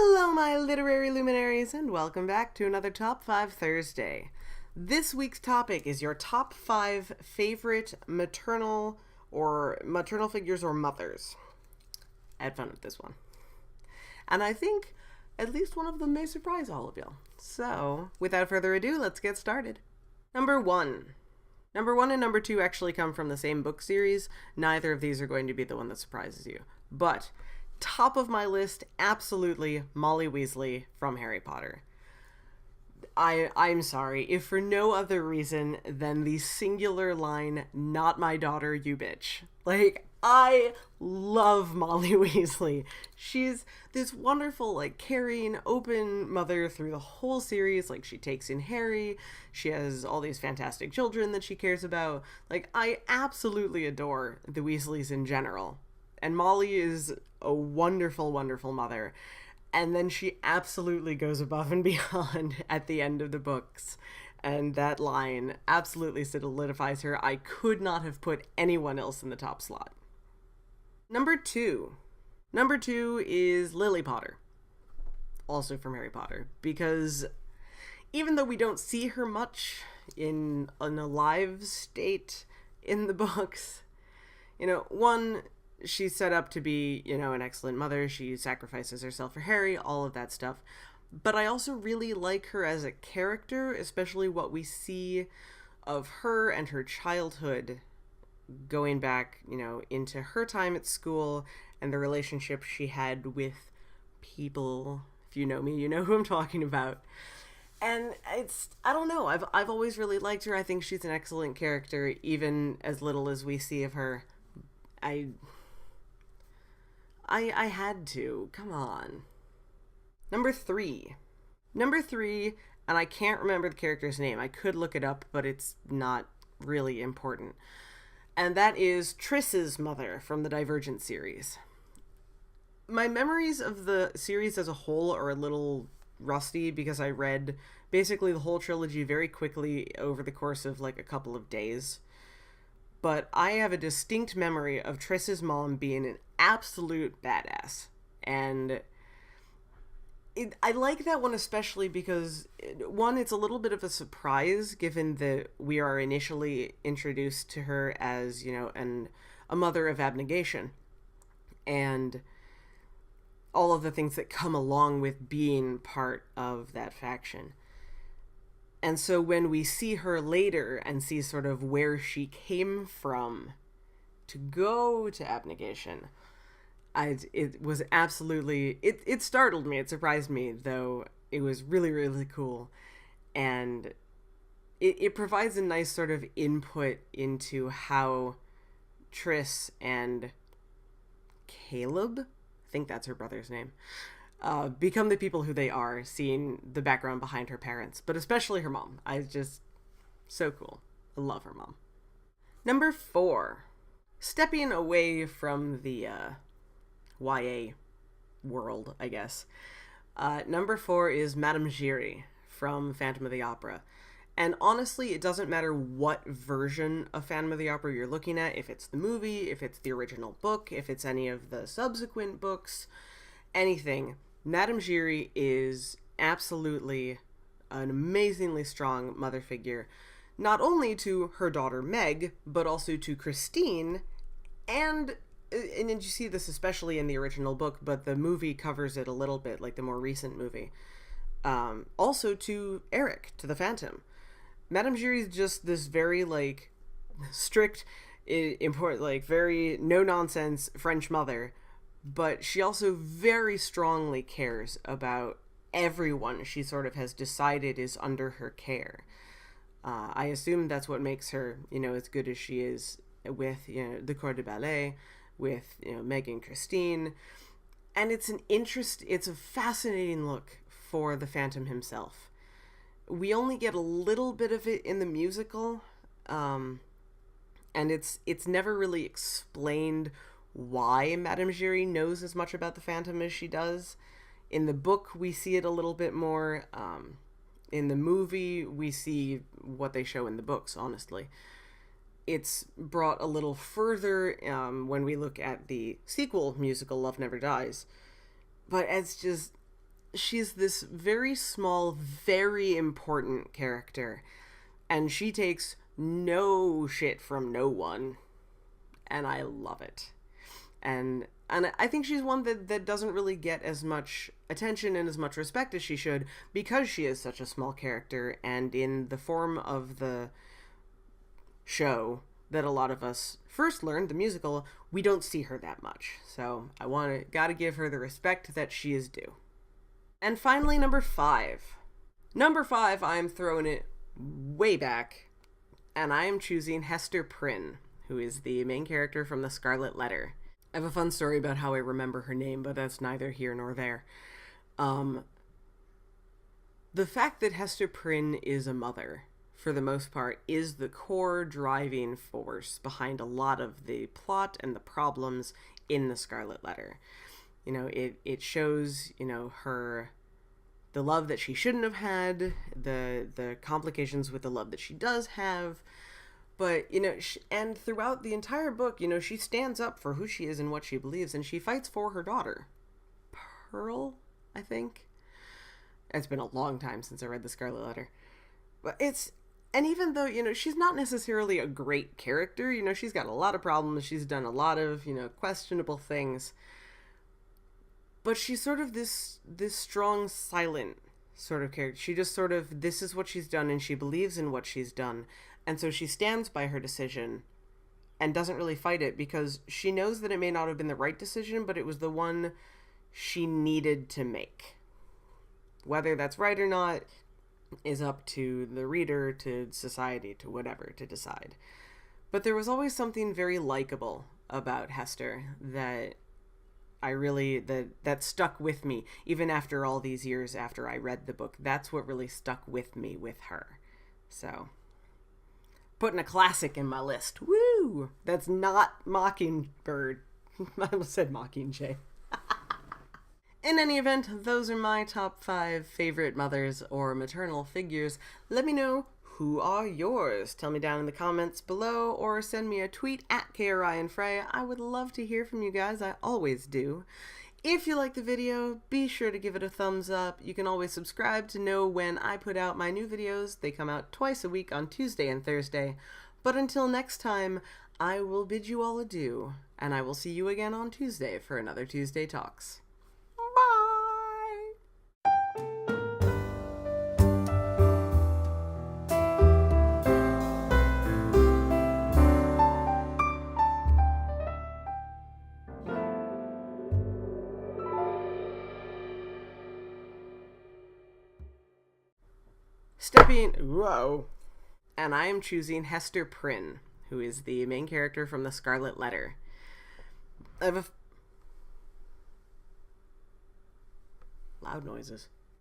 Hello, my literary luminaries, and welcome back to another Top 5 Thursday. This week's topic is your top 5 favorite maternal figures or mothers. I had fun with this one. And I think at least one of them may surprise all of you. So, without further ado, let's get started. Number 1. Number 1 and number 2 actually come from the same book series. Neither of these are going to be the one that surprises you. But top of my list, absolutely Molly Weasley from Harry Potter. I'm sorry, if for no other reason than the singular line, "Not my daughter, you bitch." I love Molly Weasley. She's this wonderful, caring, open mother through the whole series. She takes in Harry. She has all these fantastic children that she cares about. I absolutely adore the Weasleys in general. And Molly is a wonderful, wonderful mother. And then she absolutely goes above and beyond at the end of the books. And that line absolutely solidifies her. I could not have put anyone else in the top slot. Number 2. Number 2 is Lily Potter. Also from Harry Potter. Because even though we don't see her much in an alive state in the books, one, she's set up to be, an excellent mother. She sacrifices herself for Harry, all of that stuff. But I also really like her as a character, especially what we see of her and her childhood going back, into her time at school and the relationship she had with people. If you know me, you know who I'm talking about. And I don't know, I've always really liked her. I think she's an excellent character, even as little as we see of her. I had to. Come on. Number 3. Number 3, and I can't remember the character's name. I could look it up, but it's not really important. And that is Trishs Mother from the Divergent series. My memories of the series as a whole are a little rusty because I read basically the whole trilogy very quickly over the course of a couple of days. But I have a distinct memory of Trish's mom being an absolute badass. And I like that one especially because, one, it's a little bit of a surprise given that we are initially introduced to her as, a mother of abnegation. And all of the things that come along with being part of that faction. And so when we see her later and see sort of where she came from to go to abnegation, it was absolutely, it startled me, it surprised me, though it was really, really cool. And it provides a nice sort of input into how Triss and Caleb, I think that's her brother's name, become the people who they are, seeing the background behind her parents, but especially her mom. So cool. I love her mom. Number 4. Stepping away from the YA world, I guess. Number 4 is Madame Giri from Phantom of the Opera. And honestly, it doesn't matter what version of Phantom of the Opera you're looking at, if it's the movie, if it's the original book, if it's any of the subsequent books, anything. Madame Giri is absolutely an amazingly strong mother figure, not only to her daughter Meg, but also to Christine, and you see this especially in the original book, but the movie covers it a little bit, the more recent movie. Also to Eric, to the Phantom. Madame Giri is just this very, strict, important, very no-nonsense French mother, but she also very strongly cares about everyone she sort of has decided is under her care. I assume that's what makes her, as good as she is with, the Corps de Ballet, with, Meg and Christine. And it's a fascinating look for the Phantom himself. We only get a little bit of it in the musical, and it's never really explained why Madame Giri knows as much about the Phantom as she does. In the book, we see it a little bit more. In the movie, we see what they show in the books, honestly. It's brought a little further when we look at the sequel musical, Love Never Dies. But it's just, she's this very small, very important character, and she takes no shit from no one, and I love it. And I think she's one that doesn't really get as much attention and as much respect as she should, because she is such a small character, and in the form of the show that a lot of us first learned, the musical, we don't see her that much. So gotta give her the respect that she is due. And finally, number 5. Number 5, I'm throwing it way back, and I am choosing Hester Prynne, who is the main character from The Scarlet Letter. I have a fun story about how I remember her name, but that's neither here nor there. The fact that Hester Prynne is a mother, for the most part, is the core driving force behind a lot of the plot and the problems in The Scarlet Letter. You know, it shows, you know, the love that she shouldn't have had, the complications with the love that she does have. But, you know, and throughout the entire book, you know, she stands up for who she is and what she believes, and she fights for her daughter. Pearl, I think? It's been a long time since I read The Scarlet Letter. But and even though, you know, she's not necessarily a great character, you know, she's got a lot of problems, she's done a lot of, you know, questionable things, but she's sort of this strong, silent sort of character. She just sort of, this is what she's done, and she believes in what she's done. And so she stands by her decision and doesn't really fight it, because she knows that it may not have been the right decision, but it was the one she needed to make. Whether that's right or not is up to the reader, to society, to whatever, to decide. But there was always something very likable about Hester that that stuck with me, even after all these years after I read the book. That's what really stuck with me with her. So, putting a classic in my list. Woo! That's not Mockingbird. I almost said Mockingjay. In any event, those are my top 5 favorite mothers or maternal figures. Let me know, who are yours? Tell me down in the comments below, or send me a tweet at KRyanFrey. I would love to hear from you guys. I always do. If you like the video, be sure to give it a thumbs up. You can always subscribe to know when I put out my new videos. They come out twice a week on Tuesday and Thursday. But until next time, I will bid you all adieu, and I will see you again on Tuesday for another Tuesday Talks. Whoa. And I am choosing Hester Prynne, who is the main character from The Scarlet Letter. I have loud noises.